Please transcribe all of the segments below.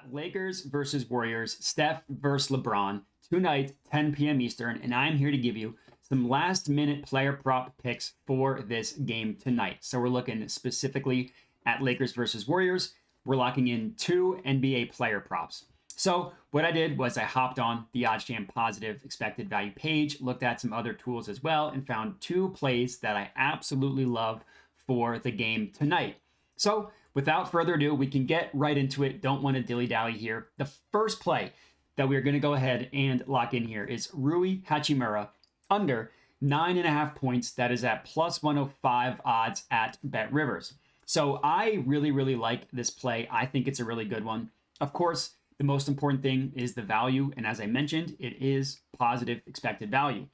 got Lakers versus Warriors, Steph versus LeBron, tonight, 10 p.m. Eastern, and I'm here to give you some last-minute player prop picks for this game tonight. So we're looking specifically at Lakers versus Warriors. We're locking in 2 NBA player props. So what I did was I hopped on the OddsJam positive expected value page, looked at some other tools as well, and found 2 plays that I absolutely love for the game tonight. So without further ado, we can get right into it. Don't want to dilly-dally here. The first play that we're going to go ahead and lock in here is Rui Hachimura under 9.5 points. That is at plus 105 odds at BetRivers. So I really like this play. I think it's a really good one. Of course, the most important thing is the value. And as I mentioned, it is positive expected value.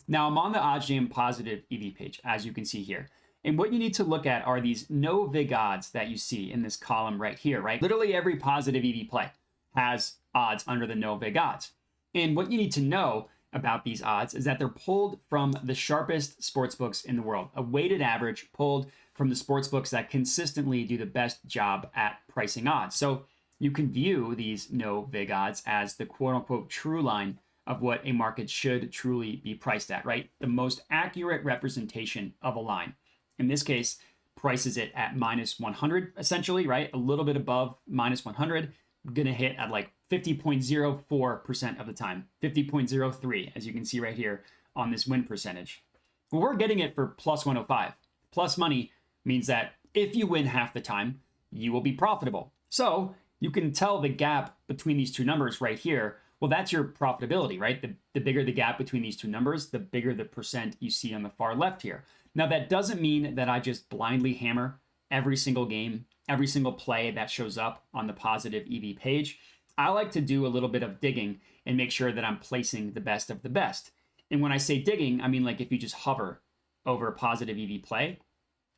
Now I'm on the OddsJam positive EV page, as you can see here. And what you need to look at are these no vig odds that you see in this column right here, right? Literally every positive EV play has odds under the no vig odds. And what you need to know about these odds is that they're pulled from the sharpest sportsbooks in the world, a weighted average pulled from the sportsbooks that consistently do the best job at pricing odds. So you can view these no vig odds as the quote unquote true line of what a market should truly be priced at, right? The most accurate representation of a line. In this case, prices it at minus 100, essentially, right? A little bit above minus 100. Gonna hit at like 50.04% of the time, 50.03, as you can see right here on this win percentage. Well, we're getting it for plus 105. Plus money means that if you win half the time, you will be profitable. So you can tell the gap between these two numbers right here. Well, that's your profitability, right? The bigger the gap between these two numbers, the bigger the percent you see on the far left here. Now, that doesn't mean that I just blindly hammer every single game, every single play that shows up on the positive EV page. I like to do a little bit of digging and make sure that I'm placing the best of the best. And when I say digging, I mean like if you just hover over a positive EV play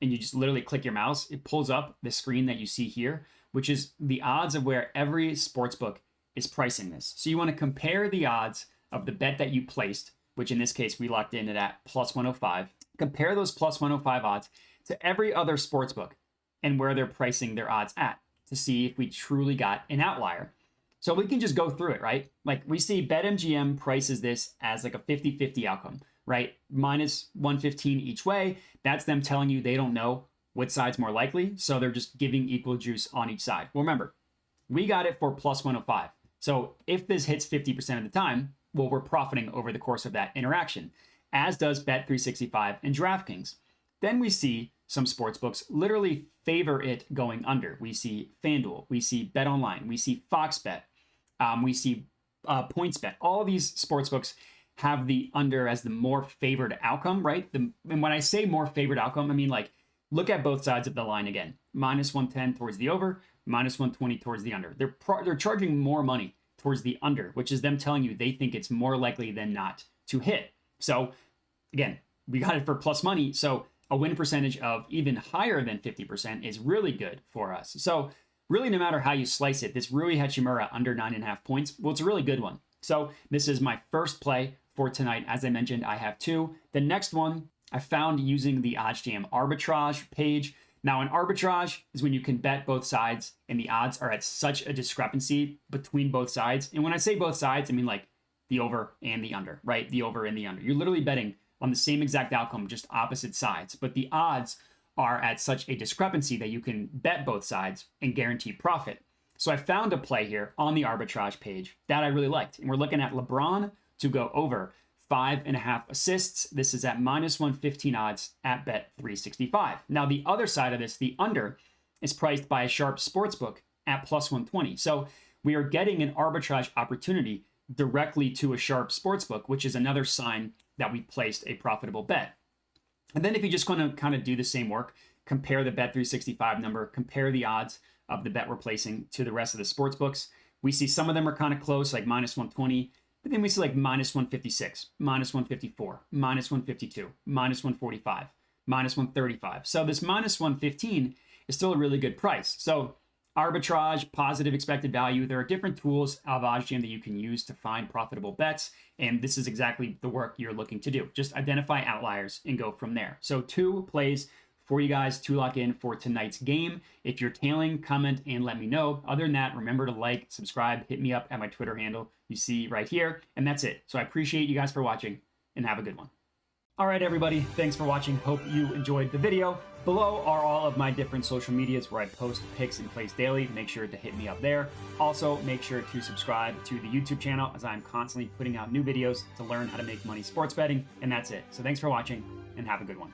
and you just literally click your mouse, it pulls up the screen that you see here, which is the odds of where every sportsbook is pricing this. So you want to compare the odds of the bet that you placed, which in this case we locked in at plus 105. Compare those plus 105 odds to every other sportsbook and where they're pricing their odds at to see if we truly got an outlier. So we can just go through it, right? Like we see BetMGM prices this as like a 50-50 outcome, right? Minus 115 each way. That's them telling you they don't know what side's more likely. So they're just giving equal juice on each side. Well, remember, we got it for plus 105. So if this hits 50% of the time, well, we're profiting over the course of that interaction, as does Bet365 and DraftKings. Then we see some sportsbooks literally favor it going under. We see FanDuel, we see BetOnline, we see Fox Bet, we see PointsBet. All these sportsbooks have the under as the more favored outcome, right? And when I say more favored outcome, I mean like look at both sides of the line again. Minus 110 towards the over, minus 120 towards the under. They're charging more money towards the under, which is them telling you they think it's more likely than not to hit. So again, we got it for plus money. So a win percentage of even higher than 50% is really good for us. So really, no matter how you slice it, this Rui Hachimura under 9.5 points, well, it's a really good one. So this is my first play for tonight. As I mentioned, I have 2. The next one I found using the OddsJam arbitrage page. Now, an arbitrage is when you can bet both sides and the odds are at such a discrepancy between both sides. And when I say both sides, I mean like the over and the under, right? The over and the under. You're literally betting on the same exact outcome, just opposite sides. But the odds are at such a discrepancy that you can bet both sides and guarantee profit. So I found a play here on the arbitrage page that I really liked. And we're looking at LeBron to go over 5.5 assists. This is at minus 115 odds at Bet365. Now, the other side of this, the under, is priced by a sharp sportsbook at plus 120. So we are getting an arbitrage opportunity directly to a sharp sportsbook, which is another sign that we placed a profitable bet. And then if you just want to kind of do the same work, compare the Bet365 number, compare the odds of the bet we're placing to the rest of the sports books, we see some of them are kind of close, like minus 120, but then we see like minus 156, minus 154, minus 152, minus 145, minus 135. So this minus 115 is still a really good price. So arbitrage, positive expected value, there are different tools of OddsJam that you can use to find profitable bets. And this is exactly the work you're looking to do. Just identify outliers and go from there. So 2 plays for you guys to lock in for tonight's game. If you're tailing, comment and let me know. Other than that, remember to like, subscribe, hit me up at my Twitter handle you see right here, and that's it. So I appreciate you guys for watching, and have a good one. All right, everybody, thanks for watching. Hope you enjoyed the video. Below are all of my different social medias where I post picks and plays daily. Make sure to hit me up there. Also, make sure to subscribe to the YouTube channel as I'm constantly putting out new videos to learn how to make money sports betting. And that's it. So thanks for watching and have a good one.